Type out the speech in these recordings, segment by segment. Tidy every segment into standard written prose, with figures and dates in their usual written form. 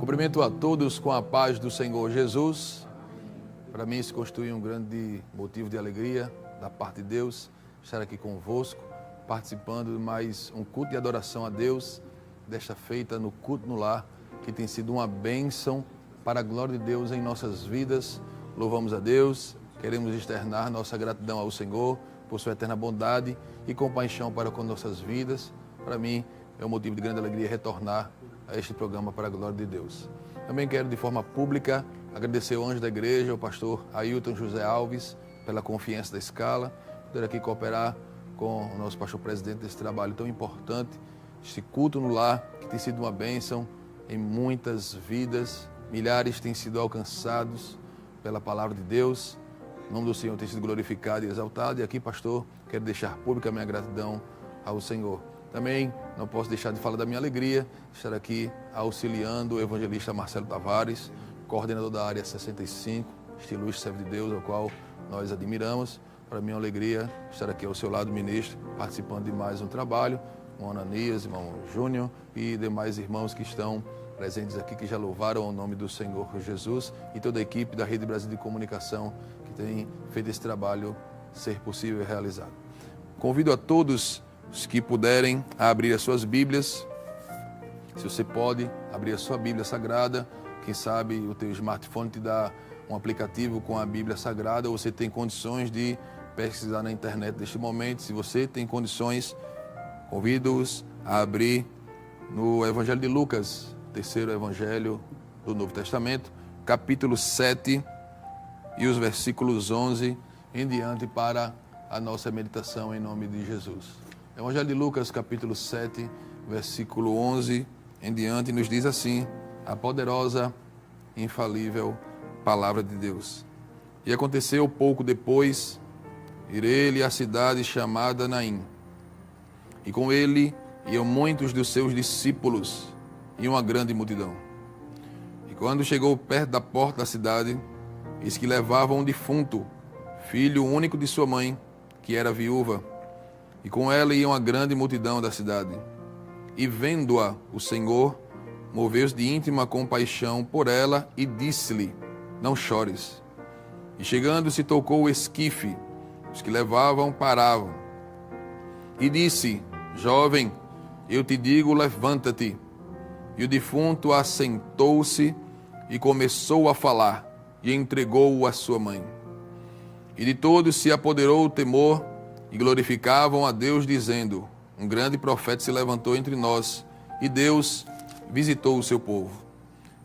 Cumprimento a todos com a paz do Senhor Jesus. Para mim, isso constitui um grande motivo de alegria da parte de Deus, estar aqui convosco, participando de mais um culto de adoração a Deus, desta feita no culto no lar, que tem sido uma bênção para a glória de Deus em nossas vidas. Louvamos a Deus, queremos externar nossa gratidão ao Senhor por sua eterna bondade e compaixão para com nossas vidas. Para mim, é um motivo de grande alegria retornar a este programa para a glória de Deus. Também quero, de forma pública, agradecer ao anjo da igreja, o pastor Ailton José Alves, pela confiança da escala, poder aqui cooperar com o nosso pastor presidente desse trabalho tão importante, este culto no lar, que tem sido uma bênção em muitas vidas, milhares têm sido alcançados pela palavra de Deus, o nome do Senhor tem sido glorificado e exaltado, e aqui, pastor, quero deixar pública a minha gratidão ao Senhor. Também não posso deixar de falar da minha alegria, estar aqui auxiliando o evangelista Marcelo Tavares, coordenador da área 65, este ilustre servo de Deus, ao qual nós admiramos. Para mim é uma alegria estar aqui ao seu lado, ministro, participando de mais um trabalho, irmão Ananias, irmão Júnior e demais irmãos que estão presentes aqui, que já louvaram o nome do Senhor Jesus, e toda a equipe da Rede Brasil de Comunicação que tem feito esse trabalho ser possível e realizado. Convido a todos os que puderem a abrir as suas Bíblias. Se você pode abrir a sua Bíblia Sagrada, quem sabe o teu smartphone te dá um aplicativo com a Bíblia Sagrada, ou você tem condições de pesquisar na internet neste momento. Se você tem condições, convido-os a abrir no Evangelho de Lucas, terceiro Evangelho do Novo Testamento, capítulo 7 e os versículos 11 em diante para a nossa meditação em nome de Jesus. Evangelho de Lucas, capítulo 7, versículo 11 em diante, nos diz assim, a poderosa, infalível palavra de Deus. E aconteceu pouco depois, ir ele à cidade chamada Naim, e com ele iam muitos dos seus discípulos e uma grande multidão. E quando chegou perto da porta da cidade, eis que levavam um defunto, filho único de sua mãe, que era viúva, e com ela ia uma grande multidão da cidade. E vendo-a, o Senhor moveu-se de íntima compaixão por ela e disse-lhe, não chores. E chegando-se tocou o esquife, os que levavam paravam. E disse, jovem, eu te digo, levanta-te. E o defunto assentou-se e começou a falar, e entregou-o à sua mãe. E de todos se apoderou o temor, e glorificavam a Deus, dizendo, um grande profeta se levantou entre nós, e Deus visitou o seu povo.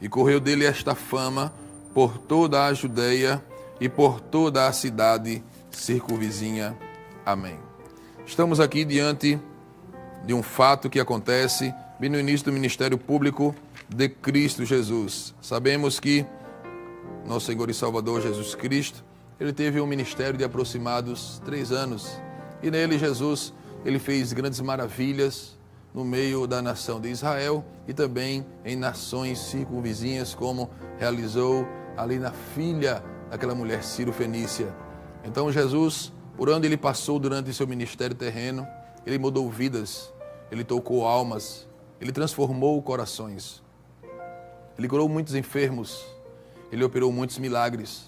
E correu dele esta fama por toda a Judeia e por toda a cidade circunvizinha. Amém. Estamos aqui diante de um fato que acontece bem no início do ministério público de Cristo Jesus. Sabemos que nosso Senhor e Salvador Jesus Cristo, ele teve um ministério de aproximados 3 anos. E nele Jesus, ele fez grandes maravilhas no meio da nação de Israel e também em nações circunvizinhas, como realizou ali na filha daquela mulher Ciro-Fenícia. Então Jesus, por onde ele passou durante seu ministério terreno, ele mudou vidas, ele tocou almas, ele transformou corações. Ele curou muitos enfermos, ele operou muitos milagres,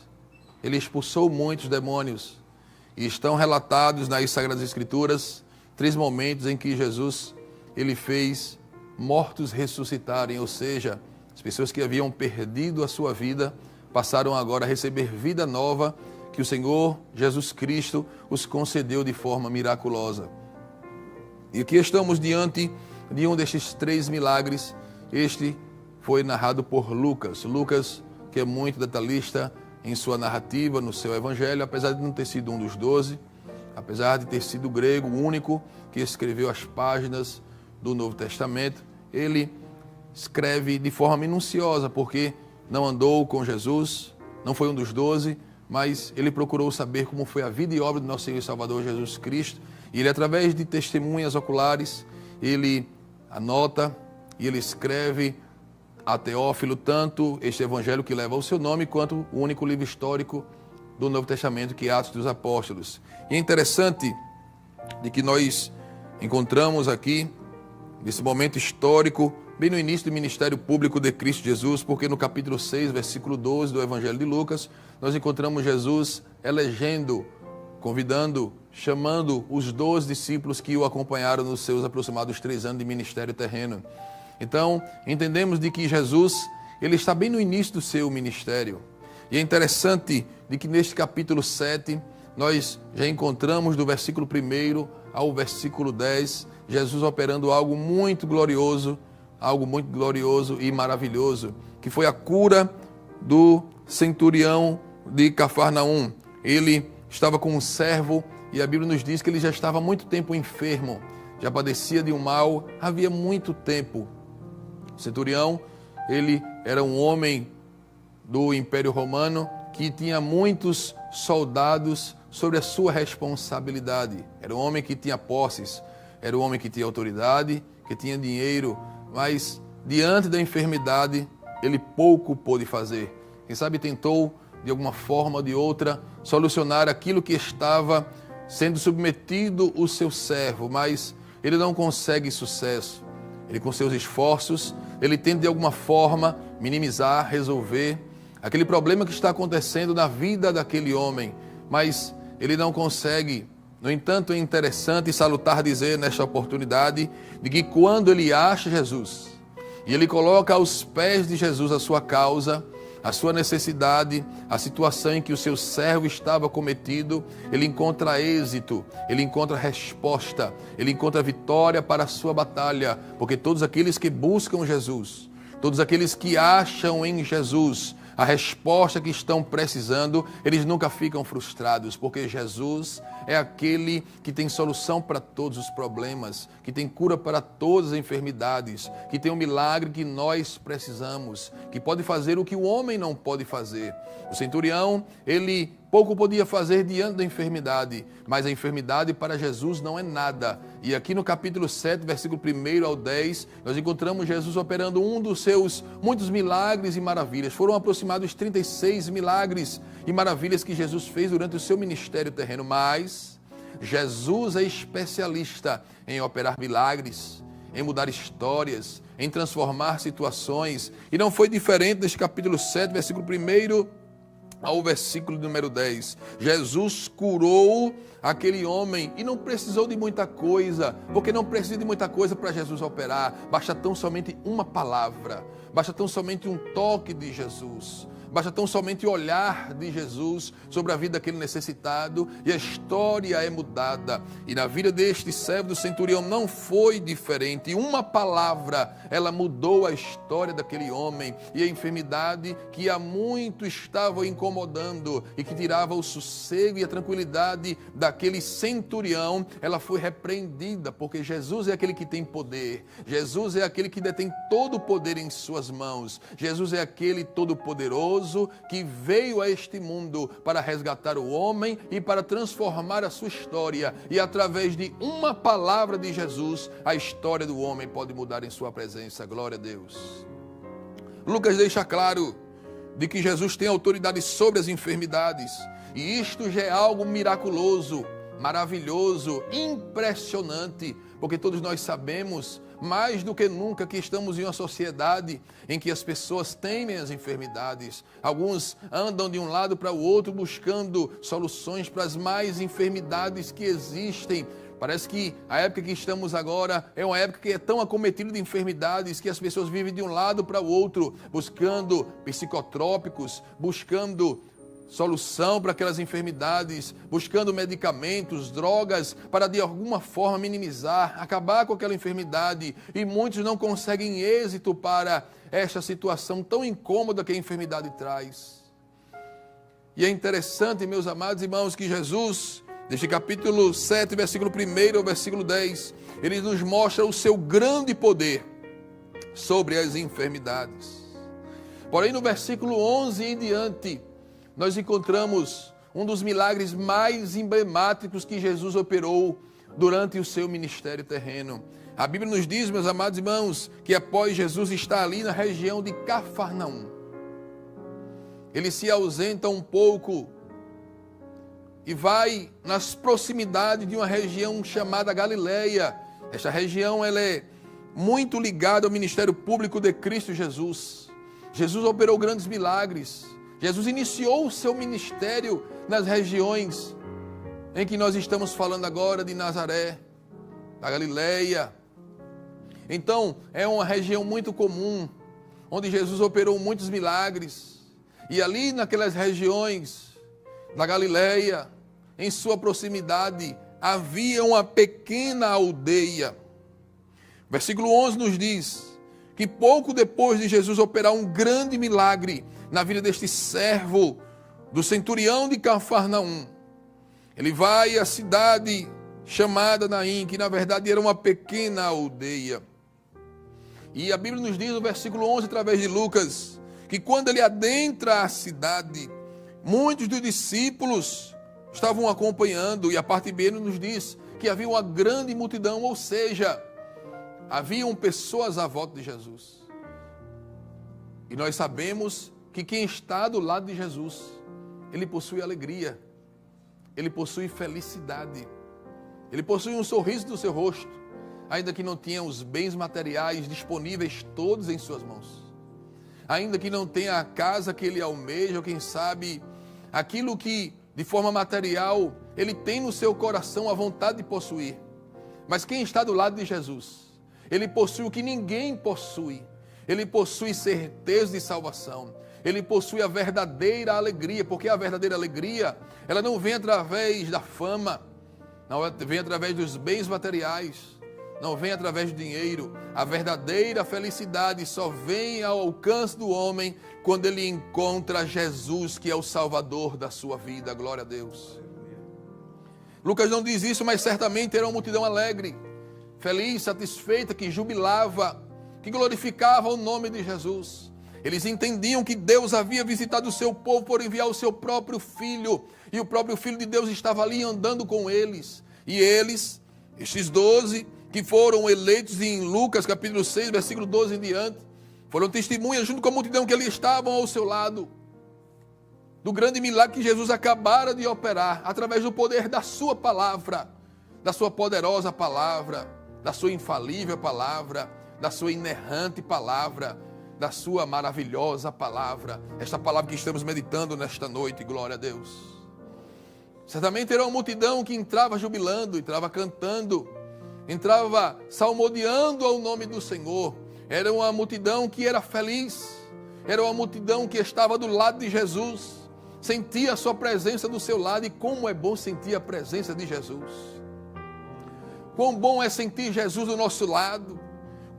ele expulsou muitos demônios. E estão relatados nas Sagradas Escrituras 3 momentos em que Jesus ele fez mortos ressuscitarem, ou seja, as pessoas que haviam perdido a sua vida passaram agora a receber vida nova que o Senhor Jesus Cristo os concedeu de forma miraculosa. E aqui estamos diante de um destes 3 milagres. Este foi narrado por Lucas. Lucas, que é muito detalhista em sua narrativa, no seu evangelho, apesar de não ter sido um dos 12, apesar de ter sido o grego, o único que escreveu as páginas do Novo Testamento, ele escreve de forma minuciosa, porque não andou com Jesus, não foi um dos 12, mas ele procurou saber como foi a vida e obra do nosso Senhor e Salvador Jesus Cristo, e ele, através de testemunhas oculares, ele anota e ele escreve a Teófilo, tanto este evangelho que leva o seu nome, quanto o único livro histórico do Novo Testamento, que é Atos dos Apóstolos. E é interessante de que nós encontramos aqui, nesse momento histórico, bem no início do ministério público de Cristo Jesus, porque no capítulo 6, versículo 12 do Evangelho de Lucas, nós encontramos Jesus elegendo, convidando, chamando os 12 discípulos que o acompanharam nos seus aproximados 3 anos de ministério terreno. Então, entendemos de que Jesus, ele está bem no início do seu ministério. E é interessante de que neste capítulo 7, nós já encontramos do versículo 1 ao versículo 10, Jesus operando algo muito glorioso e maravilhoso, que foi a cura do centurião de Cafarnaum. Ele estava com um servo e a Bíblia nos diz que ele já estava há muito tempo enfermo, já padecia de um mal, havia muito tempo. O centurião, ele era um homem do Império Romano que tinha muitos soldados sobre a sua responsabilidade. Era um homem que tinha posses, era um homem que tinha autoridade, que tinha dinheiro, mas diante da enfermidade ele pouco pôde fazer. Quem sabe tentou, de alguma forma ou de outra, solucionar aquilo que estava sendo submetido o seu servo, mas ele não consegue sucesso. Ele, com seus esforços, ele tenta de alguma forma minimizar, resolver aquele problema que está acontecendo na vida daquele homem, mas ele não consegue. No entanto, é interessante e salutar dizer nesta oportunidade de que quando ele acha Jesus e ele coloca aos pés de Jesus a sua causa, a sua necessidade, a situação em que o seu servo estava cometido, ele encontra êxito, ele encontra resposta, ele encontra vitória para a sua batalha, porque todos aqueles que buscam Jesus, todos aqueles que acham em Jesus a resposta que estão precisando, eles nunca ficam frustrados, porque Jesus é aquele que tem solução para todos os problemas, que tem cura para todas as enfermidades, que tem um milagre que nós precisamos, que pode fazer o que o homem não pode fazer. O centurião, ele pouco podia fazer diante da enfermidade, mas a enfermidade para Jesus não é nada. E aqui no capítulo 7, versículo 1 ao 10, nós encontramos Jesus operando um dos seus muitos milagres e maravilhas. Foram aproximados 36 milagres e maravilhas que Jesus fez durante o seu ministério terreno, mas Jesus é especialista em operar milagres, em mudar histórias, em transformar situações. E não foi diferente neste capítulo 7, versículo 1 ao versículo número 10. Jesus curou aquele homem e não precisou de muita coisa, porque não precisa de muita coisa para Jesus operar. Basta tão somente uma palavra, basta tão somente um toque de Jesus, basta tão somente olhar de Jesus sobre a vida daquele necessitado e a história é mudada. E na vida deste servo do centurião não foi diferente. Uma palavra, ela mudou a história daquele homem, e a enfermidade que há muito estava incomodando e que tirava o sossego e a tranquilidade daquele centurião, ela foi repreendida, porque Jesus é aquele que tem poder. Jesus é aquele que detém todo o poder em suas mãos. Jesus é aquele todo-poderoso que veio a este mundo para resgatar o homem e para transformar a sua história. E através de uma palavra de Jesus, a história do homem pode mudar em sua presença. Glória a Deus. Lucas deixa claro de que Jesus tem autoridade sobre as enfermidades. E isto já é algo miraculoso, maravilhoso, impressionante, porque todos nós sabemos mais do que nunca que estamos em uma sociedade em que as pessoas temem as enfermidades. Alguns andam de um lado para o outro buscando soluções para as mais enfermidades que existem. Parece que a época que estamos agora é uma época que é tão acometida de enfermidades que as pessoas vivem de um lado para o outro, buscando psicotrópicos, buscando solução para aquelas enfermidades, buscando medicamentos, drogas, para de alguma forma minimizar, acabar com aquela enfermidade. E muitos não conseguem êxito para esta situação tão incômoda que a enfermidade traz. E é interessante, meus amados irmãos, que Jesus, neste capítulo 7, versículo 1 ao versículo 10, ele nos mostra o seu grande poder sobre as enfermidades. Porém, no versículo 11 em diante, nós encontramos um dos milagres mais emblemáticos que Jesus operou durante o seu ministério terreno. A Bíblia nos diz, meus amados irmãos, que após Jesus estar ali na região de Cafarnaum, ele se ausenta um pouco e vai nas proximidades de uma região chamada Galileia. Esta região ela é muito ligado ao ministério público de Cristo Jesus. Jesus operou grandes milagres. Jesus iniciou o seu ministério nas regiões em que nós estamos falando agora, de Nazaré, da Galileia. Então, é uma região muito comum, onde Jesus operou muitos milagres. E ali naquelas regiões da Galileia, em sua proximidade, havia uma pequena aldeia. Versículo 11 nos diz que pouco depois de Jesus operar um grande milagre na vida deste servo do centurião de Cafarnaum, ele vai à cidade chamada Naim, que na verdade era uma pequena aldeia. E a Bíblia nos diz no versículo 11, através de Lucas, que quando ele adentra a cidade, muitos dos discípulos estavam acompanhando, e a parte B nos diz que havia uma grande multidão, ou seja, haviam pessoas à volta de Jesus. E nós sabemos que quem está do lado de Jesus, ele possui alegria, ele possui felicidade, ele possui um sorriso no seu rosto, ainda que não tenha os bens materiais disponíveis todos em suas mãos, ainda que não tenha a casa que ele almeja, ou quem sabe, aquilo que de forma material ele tem no seu coração a vontade de possuir. Mas quem está do lado de Jesus, ele possui o que ninguém possui. Ele possui certeza de salvação. Ele possui a verdadeira alegria, porque a verdadeira alegria, ela não vem através da fama, não vem através dos bens materiais, não vem através do dinheiro. A verdadeira felicidade só vem ao alcance do homem quando ele encontra Jesus, que é o Salvador da sua vida. Glória a Deus. Lucas não diz isso, mas certamente era uma multidão alegre, feliz, satisfeita, que jubilava, que glorificava o nome de Jesus. Eles entendiam que Deus havia visitado o seu povo por enviar o seu próprio Filho, e o próprio Filho de Deus estava ali andando com eles. E eles, estes 12, que foram eleitos em Lucas capítulo 6, versículo 12 em diante, foram testemunhas junto com a multidão que ali estavam ao seu lado, do grande milagre que Jesus acabara de operar, através do poder da sua palavra, da sua poderosa palavra, da sua infalível palavra, da sua inerrante palavra, da sua maravilhosa palavra, esta palavra que estamos meditando nesta noite. Glória a Deus. Certamente era uma multidão que entrava jubilando, entrava cantando, entrava salmodiando ao nome do Senhor. Era uma multidão que era feliz, era uma multidão que estava do lado de Jesus, sentia a sua presença do seu lado. E como é bom sentir a presença de Jesus. Quão bom é sentir Jesus do nosso lado.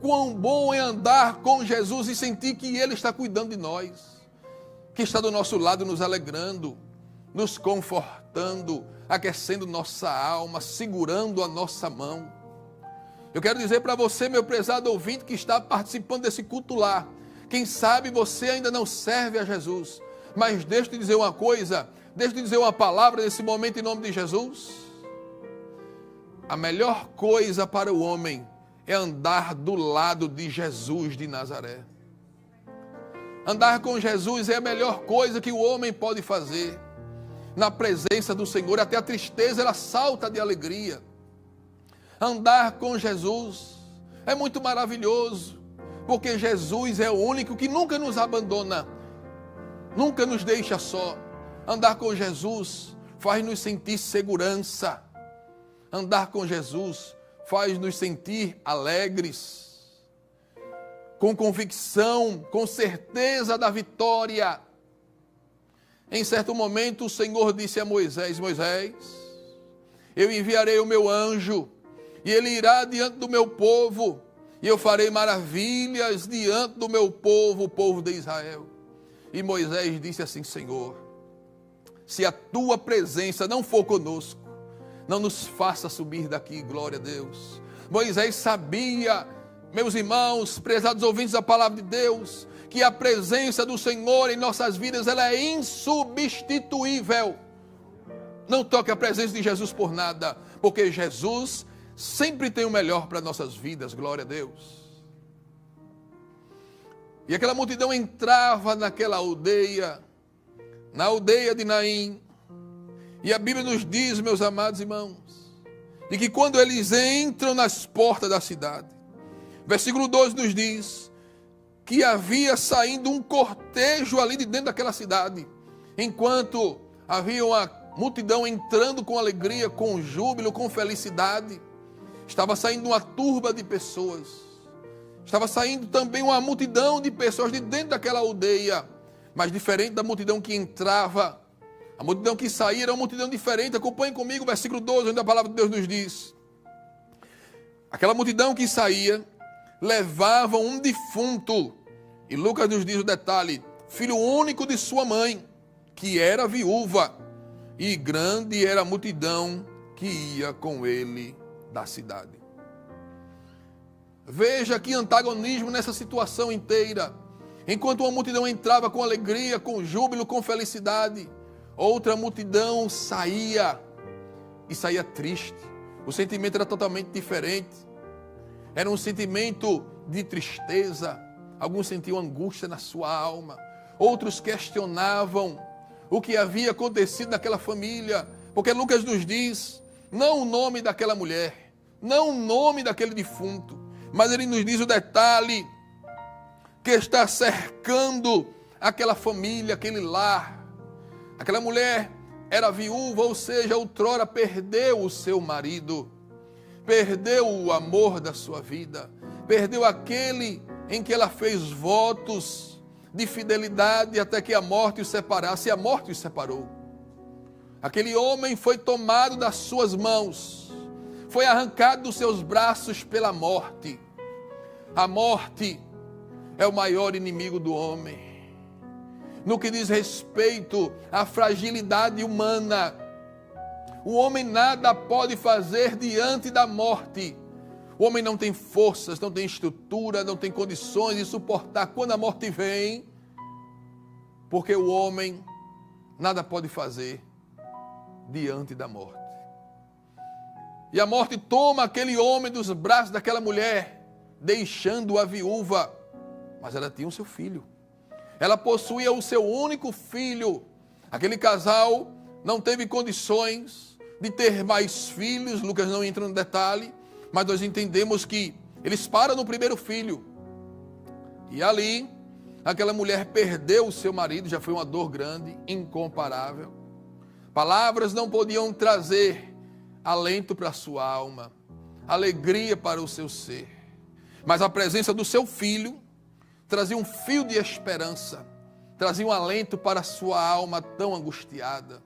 Quão bom é andar com Jesus e sentir que Ele está cuidando de nós, que está do nosso lado nos alegrando, nos confortando, aquecendo nossa alma, segurando a nossa mão. Eu quero dizer para você, meu prezado ouvinte, que está participando desse culto lá, quem sabe você ainda não serve a Jesus, mas deixa eu te dizer uma coisa, deixa eu te dizer uma palavra nesse momento em nome de Jesus. A melhor coisa para o homem é andar do lado de Jesus de Nazaré. Andar com Jesus é a melhor coisa que o homem pode fazer. Na presença do Senhor, até a tristeza ela salta de alegria. Andar com Jesus é muito maravilhoso, porque Jesus é o único que nunca nos abandona, nunca nos deixa só. Andar com Jesus faz-nos sentir segurança. Andar com Jesus faz-nos sentir alegres, com convicção, com certeza da vitória. Em certo momento o Senhor disse a Moisés: Moisés, eu enviarei o meu anjo, e ele irá diante do meu povo, e eu farei maravilhas diante do meu povo, o povo de Israel. E Moisés disse assim: Senhor, se a tua presença não for conosco, não nos faça subir daqui. Glória a Deus. Moisés sabia, meus irmãos, prezados ouvintes da palavra de Deus, que a presença do Senhor em nossas vidas, ela é insubstituível. Não toque a presença de Jesus por nada, porque Jesus sempre tem o melhor para nossas vidas. Glória a Deus. E aquela multidão entrava naquela aldeia, na aldeia de Naim. E a Bíblia nos diz, meus amados irmãos, de que quando eles entram nas portas da cidade, Versículo 12 nos diz que havia saindo um cortejo ali de dentro daquela cidade, enquanto havia uma multidão entrando com alegria, com júbilo, com felicidade. Estava saindo uma turba de pessoas. Estava saindo também uma multidão de pessoas de dentro daquela aldeia, mas diferente da multidão que entrava. A multidão que saía era uma multidão diferente. Acompanhe comigo o versículo 12, onde a palavra de Deus nos diz. Aquela multidão que saía levava um defunto. E Lucas nos diz o detalhe: filho único de sua mãe, que era viúva. E grande era a multidão que ia com ele da cidade. Veja que antagonismo nessa situação inteira. Enquanto uma multidão entrava com alegria, com júbilo, com felicidade, outra multidão saía e saía triste. O sentimento era totalmente diferente. Era um sentimento de tristeza. Alguns sentiam angústia na sua alma. Outros questionavam o que havia acontecido naquela família. Porque Lucas nos diz, não o nome daquela mulher, não o nome daquele defunto, mas ele nos diz o detalhe que está cercando aquela família, aquele lar. Aquela mulher era viúva, ou seja, outrora perdeu o seu marido, perdeu o amor da sua vida, perdeu aquele em que ela fez votos de fidelidade até que a morte os separasse, e a morte os separou. Aquele homem foi tomado das suas mãos, foi arrancado dos seus braços pela morte. A morte é o maior inimigo do homem. No que diz respeito à fragilidade humana, o homem nada pode fazer diante da morte. O homem não tem forças, não tem estrutura, não tem condições de suportar quando a morte vem, porque o homem nada pode fazer diante da morte. E a morte toma aquele homem dos braços daquela mulher, deixando-a viúva, mas ela tinha o seu filho. Ela possuía o seu único filho. Aquele casal não teve condições de ter mais filhos. Lucas não entra no detalhe, mas nós entendemos que eles param no primeiro filho. E ali, aquela mulher perdeu o seu marido, já foi uma dor grande, incomparável. Palavras não podiam trazer alento para a sua alma, alegria para o seu ser. Mas a presença do seu filho trazia um fio de esperança, trazia um alento para a sua alma tão angustiada.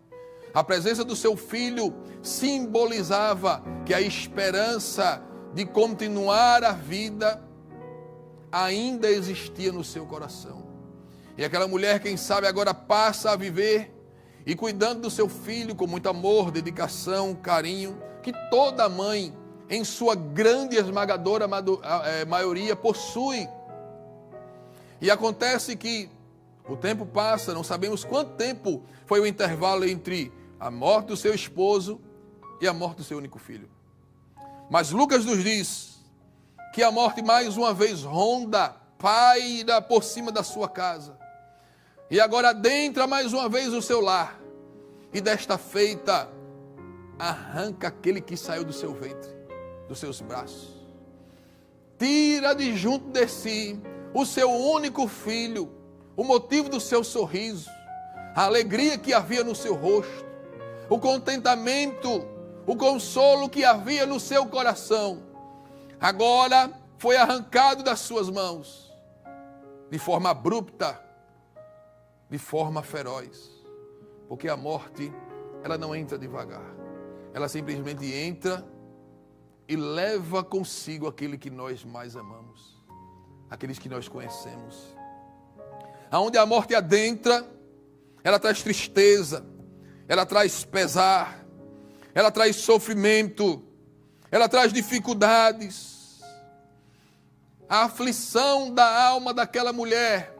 A presença do seu filho simbolizava que a esperança de continuar a vida ainda existia no seu coração. E aquela mulher, quem sabe, agora passa a viver e cuidando do seu filho com muito amor, dedicação, carinho, que toda mãe, em sua grande e esmagadora maioria, possui. E acontece que o tempo passa, não sabemos quanto tempo foi o intervalo entre a morte do seu esposo e a morte do seu único filho. Mas Lucas nos diz que a morte mais uma vez ronda, paira por cima da sua casa. E agora adentra mais uma vez o seu lar. E desta feita, arranca aquele que saiu do seu ventre, dos seus braços. Tira de junto de si o seu único filho, o motivo do seu sorriso, a alegria que havia no seu rosto, o contentamento, o consolo que havia no seu coração. Agora foi arrancado das suas mãos, de forma abrupta, de forma feroz. Porque a morte, ela não entra devagar. Ela simplesmente entra e leva consigo aquele que nós mais amamos, aqueles que nós conhecemos. Aonde a morte adentra, ela traz tristeza, ela traz pesar, ela traz sofrimento, ela traz dificuldades. A aflição da alma daquela mulher,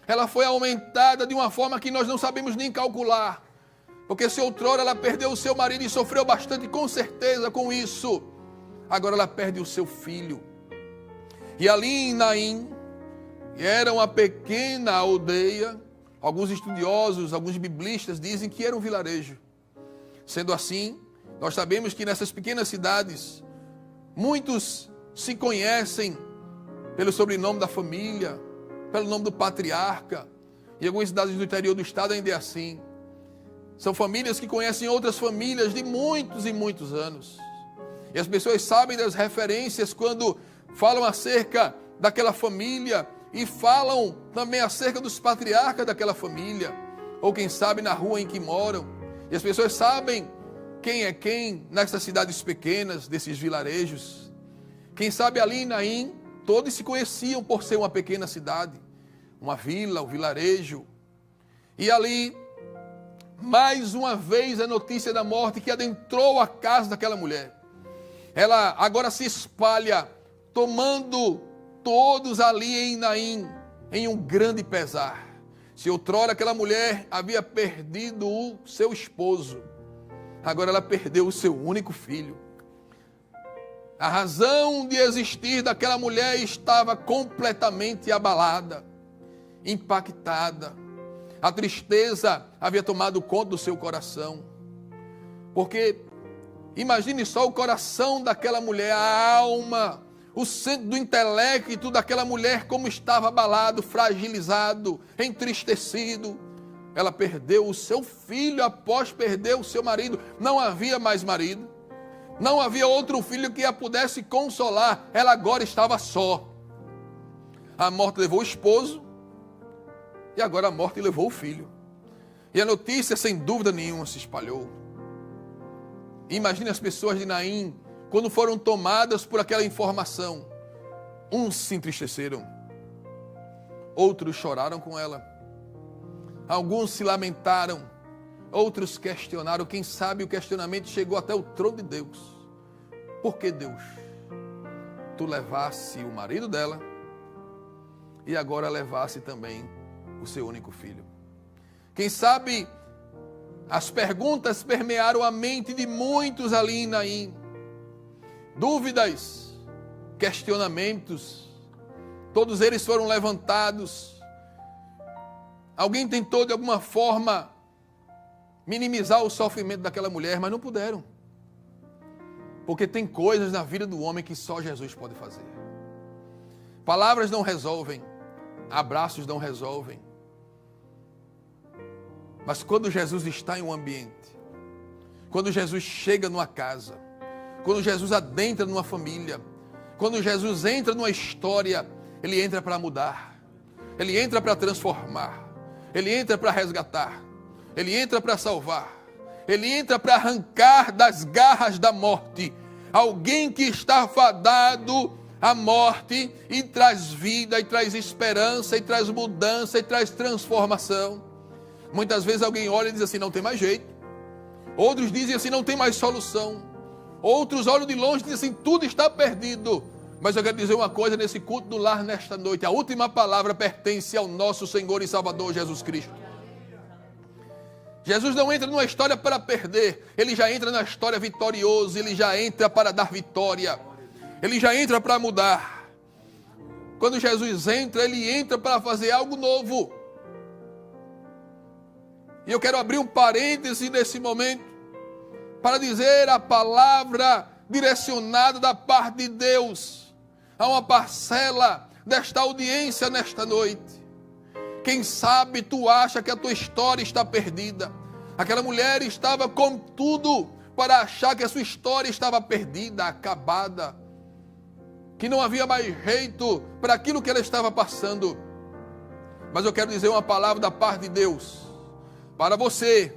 ela foi aumentada de uma forma que nós não sabemos nem calcular. Porque se outrora ela perdeu o seu marido e sofreu bastante, com certeza, com isso, agora ela perde o seu filho. E ali em Naim, era uma pequena aldeia, alguns estudiosos, alguns biblistas dizem que era um vilarejo. Sendo assim, nós sabemos que nessas pequenas cidades, muitos se conhecem pelo sobrenome da família, pelo nome do patriarca. Em algumas cidades do interior do estado ainda é assim. São famílias que conhecem outras famílias de muitos e muitos anos. E as pessoas sabem das referências quando falam acerca daquela família e falam também acerca dos patriarcas daquela família, ou quem sabe na rua em que moram. E as pessoas sabem quem é quem nessas cidades pequenas, desses vilarejos. Quem sabe ali em Naim, todos se conheciam por ser uma pequena cidade, uma vila, um vilarejo. E ali, mais uma vez, a notícia da morte que adentrou a casa daquela mulher. Ela agora se espalha, tomando todos ali em Naim, em um grande pesar. Se outrora aquela mulher havia perdido o seu esposo, agora ela perdeu o seu único filho. A razão de existir daquela mulher estava completamente abalada, impactada. A tristeza havia tomado conta do seu coração. Porque imagine só o coração daquela mulher, a alma, o centro do intelecto daquela mulher como estava abalado, fragilizado, entristecido. Ela perdeu o seu filho após perder o seu marido. Não havia mais marido. Não havia outro filho que a pudesse consolar. Ela agora estava só. A morte levou o esposo e agora a morte levou o filho. E a notícia, sem dúvida nenhuma, se espalhou. Imagine as pessoas de Naim, quando foram tomadas por aquela informação. Uns se entristeceram, outros choraram com ela. Alguns se lamentaram, outros questionaram. Quem sabe o questionamento chegou até o trono de Deus. Por que, Deus, tu levasse o marido dela e agora levasse também o seu único filho? Quem sabe as perguntas permearam a mente de muitos ali em Naim. Dúvidas, questionamentos, todos eles foram levantados. Alguém tentou de alguma forma minimizar o sofrimento daquela mulher, mas não puderam. Porque tem coisas na vida do homem que só Jesus pode fazer. Palavras não resolvem, abraços não resolvem. Mas quando Jesus está em um ambiente, quando Jesus chega numa casa, quando Jesus adentra numa família, quando Jesus entra numa história, ele entra para mudar, ele entra para transformar, ele entra para resgatar, ele entra para salvar, ele entra para arrancar das garras da morte alguém que está fadado à morte e traz vida, e traz esperança, e traz mudança, e traz transformação. Muitas vezes alguém olha e diz assim, não tem mais jeito. Outros dizem assim, não tem mais solução. Outros olham de longe e dizem assim, tudo está perdido. Mas eu quero dizer uma coisa nesse culto do lar nesta noite. A última palavra pertence ao nosso Senhor e Salvador Jesus Cristo. Jesus não entra numa história para perder. Ele já entra na história vitorioso. Ele já entra para dar vitória. Ele já entra para mudar. Quando Jesus entra, ele entra para fazer algo novo. E eu quero abrir um parêntese nesse momento para dizer a palavra direcionada da parte de Deus a uma parcela desta audiência nesta noite. Quem sabe tu acha que a tua história está perdida. Aquela mulher estava com tudo para achar que a sua história estava perdida, acabada, que não havia mais jeito para aquilo que ela estava passando. Mas eu quero dizer uma palavra da parte de Deus para você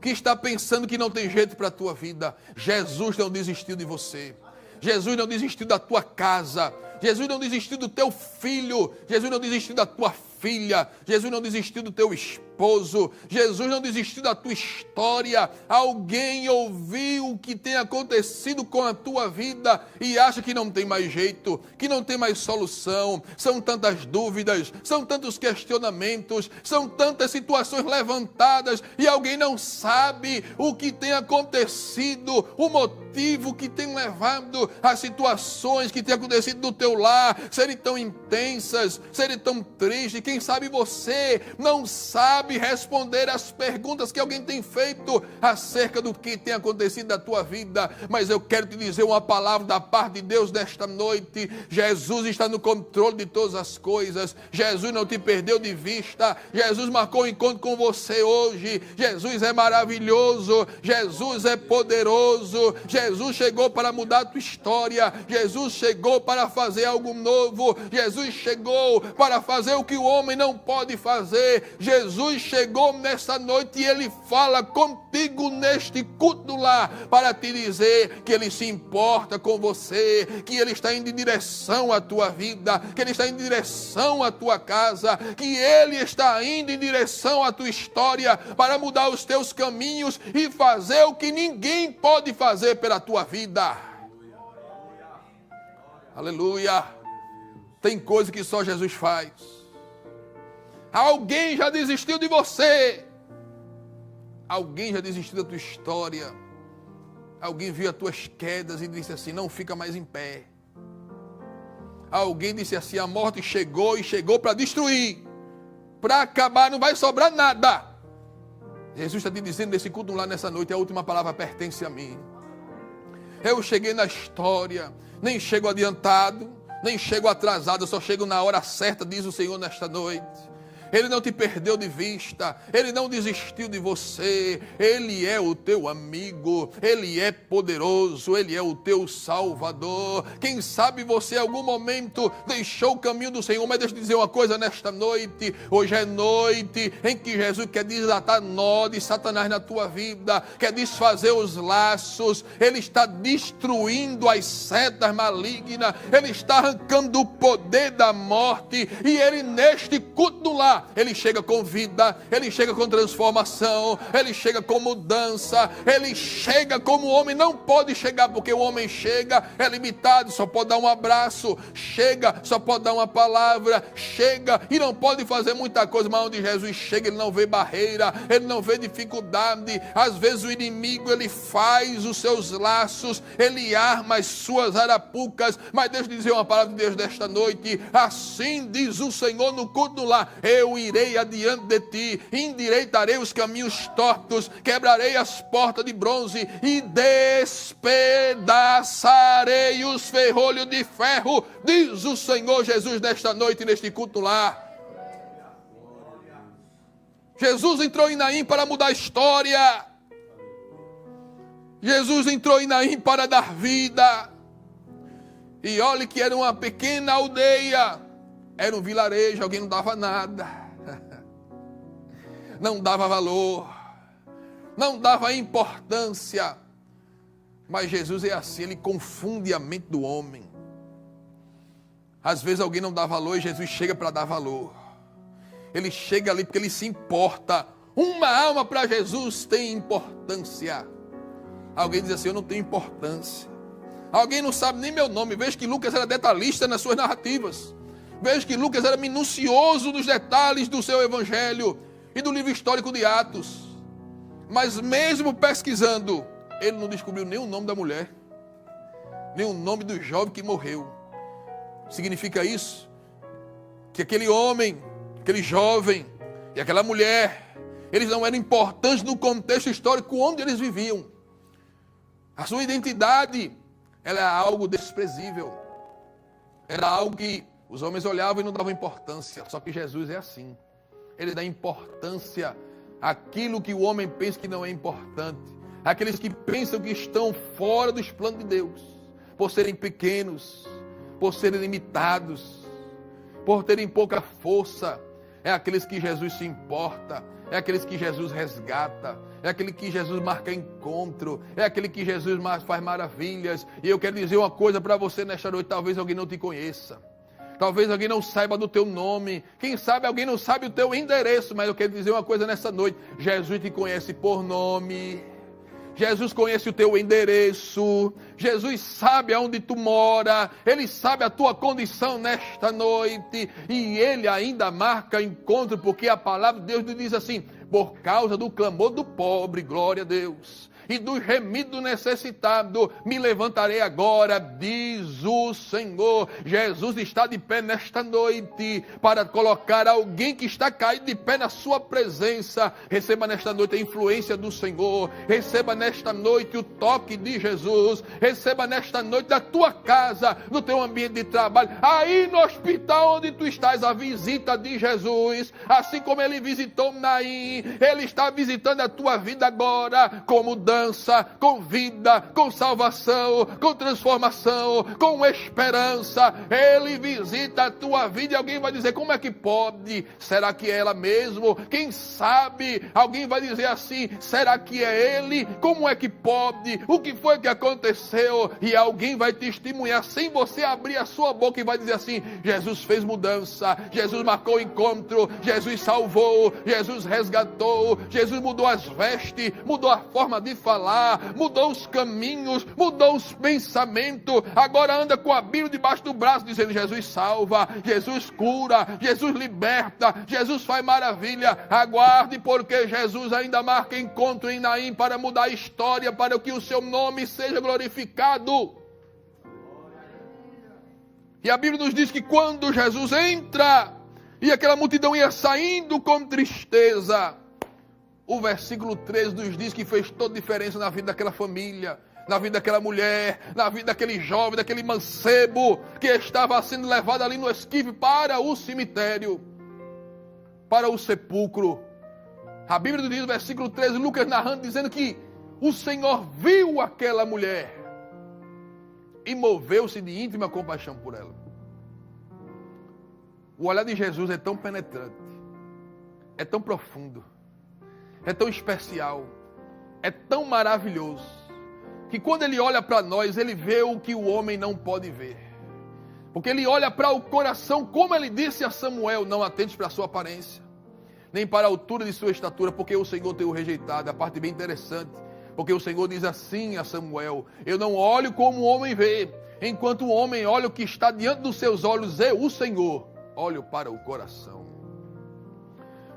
que está pensando que não tem jeito para a tua vida. Jesus não desistiu de você. Jesus não desistiu da tua casa. Jesus não desistiu do teu filho. Jesus não desistiu da tua filha. Jesus não desistiu do teu esposo. Jesus não desistiu da tua história. Alguém ouviu o que tem acontecido com a tua vida e acha que não tem mais jeito, que não tem mais solução. São tantas dúvidas, são tantos questionamentos, são tantas situações levantadas e alguém não sabe o que tem acontecido, o motivo que tem levado as situações que têm acontecido no teu lar serem tão intensas, serem tão tristes. Quem Quem sabe você não sabe responder às perguntas que alguém tem feito acerca do que tem acontecido na tua vida, mas eu quero te dizer uma palavra da parte de Deus nesta noite. Jesus está no controle de todas as coisas. Jesus não te perdeu de vista. Jesus marcou um encontro com você hoje. Jesus é maravilhoso. Jesus é poderoso. Jesus chegou para mudar a tua história. Jesus chegou para fazer algo novo. Jesus chegou para fazer o que o homem não pode fazer. Jesus chegou nesta noite e Ele fala contigo neste culto lá para te dizer que Ele se importa com você, que Ele está indo em direção à tua vida, que Ele está indo em direção à tua casa, que Ele está indo em direção à tua história para mudar os teus caminhos e fazer o que ninguém pode fazer pela tua vida. Aleluia. Tem coisa que só Jesus faz. Alguém já desistiu de você. Alguém já desistiu da tua história. Alguém viu as tuas quedas e disse assim, não fica mais em pé. Alguém disse assim, a morte chegou e chegou para destruir. Para acabar, não vai sobrar nada. Jesus está te dizendo nesse culto lá nessa noite, a última palavra pertence a mim. Eu cheguei na história, nem chego adiantado, nem chego atrasado, eu só chego na hora certa, diz o Senhor nesta noite. Ele não te perdeu de vista, Ele não desistiu de você, Ele é o teu amigo, Ele é poderoso, Ele é o teu Salvador. Quem sabe você em algum momento deixou o caminho do Senhor, mas deixa eu dizer uma coisa nesta noite, hoje é noite em que Jesus quer desatar nó de Satanás na tua vida, quer desfazer os laços, Ele está destruindo as setas malignas, Ele está arrancando o poder da morte, e Ele neste culto lá, Ele chega com vida, Ele chega com transformação, Ele chega com mudança, Ele chega como o homem não pode chegar, porque o homem chega, é limitado, só pode dar um abraço, chega, só pode dar uma palavra, chega e não pode fazer muita coisa, mas onde Jesus chega, Ele não vê barreira, Ele não vê dificuldade. Às vezes o inimigo, ele faz os seus laços, ele arma as suas arapucas, mas deixa eu dizer uma palavra de Deus desta noite, assim diz o Senhor no culto lá, eu irei adiante de ti, endireitarei os caminhos tortos, quebrarei as portas de bronze e despedaçarei os ferrolhos de ferro, diz o Senhor Jesus nesta noite, neste culto lá. Jesus entrou em Naim para mudar a história. Jesus entrou em Naim para dar vida. E olhe que era uma pequena aldeia, era um vilarejo, alguém não dava nada, não dava valor, não dava importância. Mas Jesus é assim, Ele confunde a mente do homem. Às vezes alguém não dá valor e Jesus chega para dar valor. Ele chega ali porque Ele se importa. Uma alma para Jesus tem importância. Alguém diz assim, eu não tenho importância. Alguém não sabe nem meu nome. Veja que Lucas era detalhista nas suas narrativas. Veja que Lucas era minucioso nos detalhes do seu evangelho e do livro histórico de Atos. Mas mesmo pesquisando, ele não descobriu nem o nome da mulher, nem o nome do jovem que morreu. Significa isso? Que aquele homem, aquele jovem e aquela mulher, eles não eram importantes no contexto histórico onde eles viviam. A sua identidade, ela era algo desprezível. Era algo que os homens olhavam e não davam importância. Só que Jesus é assim. Ele dá importância àquilo que o homem pensa que não é importante. Aqueles que pensam que estão fora dos planos de Deus. Por serem pequenos, por serem limitados, por terem pouca força. É aqueles que Jesus se importa. É aqueles que Jesus resgata, é aquele que Jesus marca encontro, é aquele que Jesus faz maravilhas. E eu quero dizer uma coisa para você nesta noite, talvez alguém não te conheça, talvez alguém não saiba do teu nome, quem sabe alguém não sabe o teu endereço, mas eu quero dizer uma coisa nessa noite, Jesus te conhece por nome. Jesus conhece o teu endereço, Jesus sabe aonde tu mora, Ele sabe a tua condição nesta noite, e Ele ainda marca encontro, porque a palavra de Deus diz assim, por causa do clamor do pobre, glória a Deus, e dos remidos necessitados. Me levantarei agora, diz o Senhor. Jesus está de pé nesta noite para colocar alguém que está caído de pé na sua presença. Receba nesta noite a influência do Senhor. Receba nesta noite o toque de Jesus. Receba nesta noite da tua casa, no teu ambiente de trabalho, aí no hospital onde tu estás, a visita de Jesus. Assim como ele visitou Naim, ele está visitando a tua vida agora, com mudança, com vida, com salvação, com transformação, com esperança. Ele visita a tua vida e alguém vai dizer: como é que pode? Será que é ela mesmo? Quem sabe? Alguém vai dizer assim: será que é ele? Como é que pode? O que foi que aconteceu? E alguém vai testemunhar sem você abrir a sua boca e vai dizer assim: Jesus fez mudança, Jesus marcou o encontro, Jesus salvou, Jesus resgatou, Jesus mudou as vestes, mudou a forma de falar, mudou os caminhos, mudou os pensamentos. Agora anda com a Bíblia debaixo do braço dizendo: Jesus salva, Jesus cura, Jesus liberta, Jesus faz maravilha. Aguarde, porque Jesus ainda marca encontro em Naim para mudar a história, para que o seu nome seja glorificado. E a Bíblia nos diz que quando Jesus entra e aquela multidão ia saindo com tristeza, o versículo 13 nos diz que fez toda a diferença na vida daquela família, na vida daquela mulher, na vida daquele jovem, daquele mancebo que estava sendo levado ali no esquife para o cemitério, para o sepulcro. A Bíblia nos diz no versículo 13, Lucas narrando, dizendo que o Senhor viu aquela mulher e moveu-se de íntima compaixão por ela. O olhar de Jesus é tão penetrante, é tão profundo, é tão especial, é tão maravilhoso, que quando ele olha para nós, ele vê o que o homem não pode ver. Porque ele olha para o coração, como ele disse a Samuel: não atentes para a sua aparência, nem para a altura de sua estatura, porque o Senhor tem o rejeitado. A parte bem interessante, porque o Senhor diz assim a Samuel: eu não olho como o homem vê, enquanto o homem olha o que está diante dos seus olhos, eu, o Senhor, olho para o coração.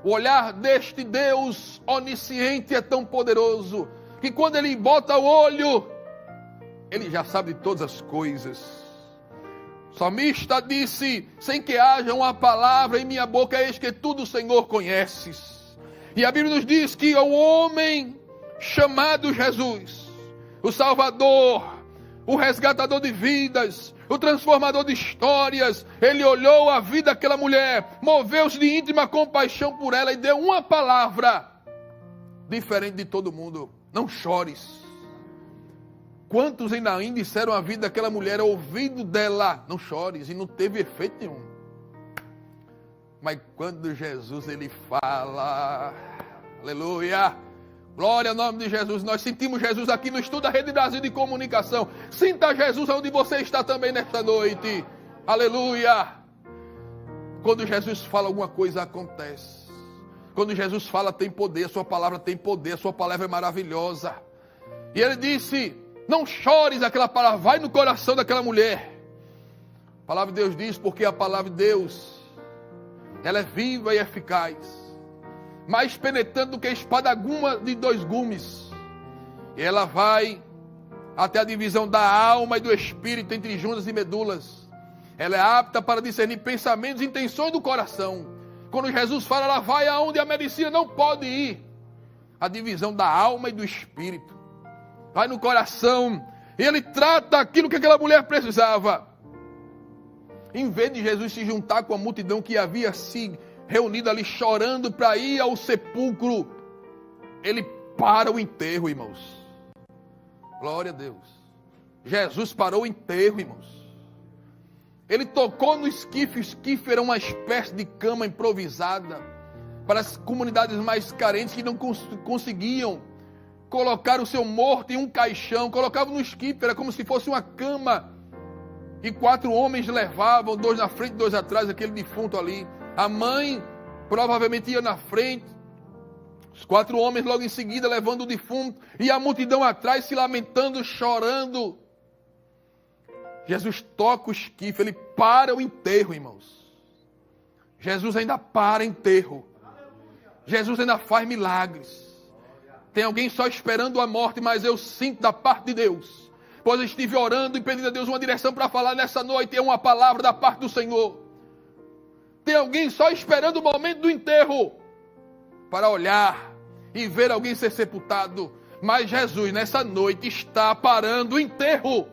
O olhar deste Deus onisciente é tão poderoso, que quando ele bota o olho, ele já sabe de todas as coisas. O salmista disse: sem que haja uma palavra em minha boca, eis que tudo o Senhor conheces. E a Bíblia nos diz que o homem chamado Jesus, o Salvador, o resgatador de vidas, o transformador de histórias, ele olhou a vida daquela mulher, moveu-se de íntima compaixão por ela e deu uma palavra diferente de todo mundo: não chores. Quantos em Naim disseram a vida daquela mulher, ouvido dela: não chores, e não teve efeito nenhum. Mas quando Jesus ele fala, aleluia, glória ao nome de Jesus. Nós sentimos Jesus aqui no estudo da Rede Brasil de Comunicação. Sinta Jesus onde você está também nesta noite. Aleluia. Quando Jesus fala, alguma coisa acontece. Quando Jesus fala, tem poder. A sua palavra tem poder. A sua palavra é maravilhosa. E ele disse: não chores. Aquela palavra vai no coração daquela mulher. A palavra de Deus diz: porque a palavra de Deus, ela é viva e eficaz, mais penetrante do que a espada aguda de 2 gumes. E ela vai até a divisão da alma e do espírito, entre juntas e medulas. Ela é apta para discernir pensamentos e intenções do coração. Quando Jesus fala, ela vai aonde a medicina não pode ir. A divisão da alma e do espírito. Vai no coração. E ele trata aquilo que aquela mulher precisava. Em vez de Jesus se juntar com a multidão que havia se reunido ali chorando para ir ao sepulcro, ele para o enterro, irmãos. Glória a Deus. Jesus parou o enterro, irmãos. Ele tocou no esquife. O esquife era uma espécie de cama improvisada para as comunidades mais carentes que não conseguiam colocar o seu morto em um caixão. Colocavam no esquife, era como se fosse uma cama. E 4 homens levavam, 2 na frente, 2 atrás, aquele defunto ali. A mãe provavelmente ia na frente, os 4 homens logo em seguida levando o defunto, e a multidão atrás se lamentando, chorando. Jesus toca o esquife, ele para o enterro, irmãos. Jesus ainda para enterro. Jesus ainda faz milagres. Tem alguém só esperando a morte, mas eu sinto da parte de Deus. Pois eu estive orando e pedindo a Deus uma direção para falar nessa noite. É uma palavra da parte do Senhor. Tem alguém só esperando o momento do enterro para olhar e ver alguém ser sepultado. Mas Jesus nessa noite está parando o enterro.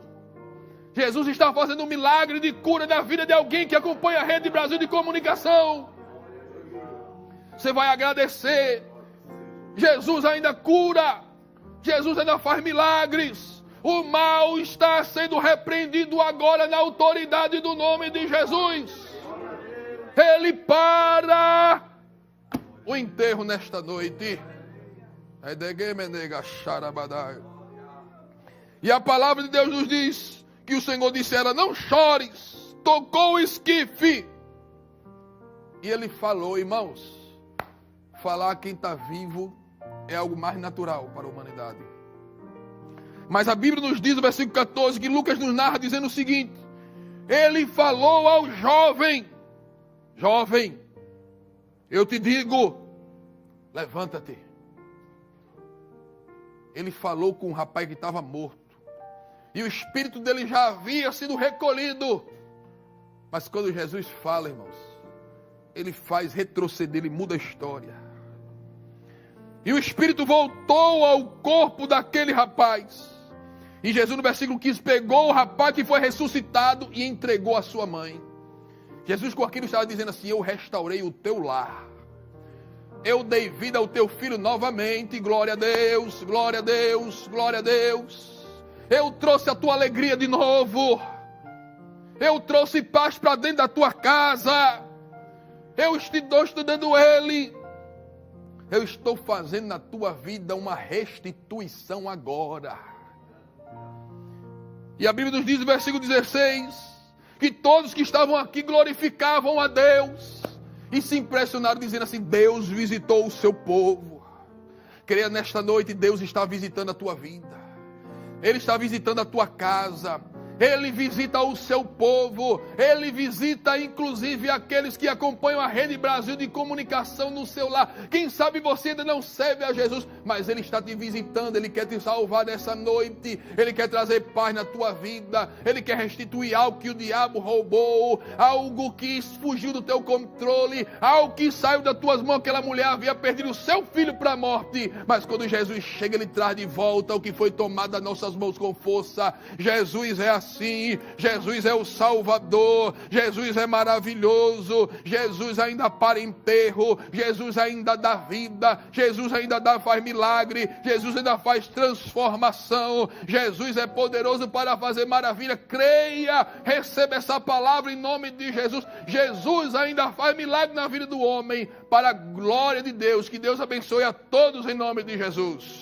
Jesus está fazendo um milagre de cura na vida de alguém que acompanha a Rede Brasil de Comunicação. Você vai agradecer. Jesus ainda cura. Jesus ainda faz milagres. O mal está sendo repreendido agora na autoridade do nome de Jesus. Ele para o enterro nesta noite. E a palavra de Deus nos diz que o Senhor disse a ela: não chores. Tocou o esquife. E ele falou, irmãos, falar quem está vivo é algo mais natural para a humanidade. Mas a Bíblia nos diz no versículo 14, que Lucas nos narra dizendo o seguinte: ele falou ao jovem: jovem, eu te digo, levanta-te. Ele falou com um rapaz que estava morto. E o espírito dele já havia sido recolhido. Mas quando Jesus fala, irmãos, ele faz retroceder, ele muda a história. E o espírito voltou ao corpo daquele rapaz. E Jesus no versículo 15 pegou o rapaz que foi ressuscitado e entregou a sua mãe. Jesus com aquilo estava dizendo assim: eu restaurei o teu lar. Eu dei vida ao teu filho novamente. Glória a Deus, glória a Deus, glória a Deus. Eu trouxe a tua alegria de novo. Eu trouxe paz para dentro da tua casa. Eu estou dando ele. Eu estou fazendo na tua vida uma restituição agora. E a Bíblia nos diz no versículo 16, que todos que estavam aqui glorificavam a Deus. E se impressionaram dizendo assim: Deus visitou o seu povo. Creia nesta noite, Deus está visitando a tua vida. Ele está visitando a tua casa. Ele visita o seu povo. Ele visita inclusive aqueles que acompanham a Rede Brasil de Comunicação no seu lar. Quem sabe você ainda não serve a Jesus, mas Ele está te visitando. Ele quer te salvar nessa noite. Ele quer trazer paz na tua vida. Ele quer restituir algo que o diabo roubou, algo que fugiu do teu controle, algo que saiu das tuas mãos. Aquela mulher havia perdido o seu filho para a morte, mas quando Jesus chega, Ele traz de volta o que foi tomado das nossas mãos com força. Jesus é assim. Jesus é o Salvador. Jesus é maravilhoso. Jesus ainda para enterro. Jesus ainda dá vida. Jesus ainda faz milagre. Jesus ainda faz transformação. Jesus é poderoso para fazer maravilha. Creia, receba essa palavra em nome de Jesus. Jesus ainda faz milagre na vida do homem, para a glória de Deus. Que Deus abençoe a todos em nome de Jesus.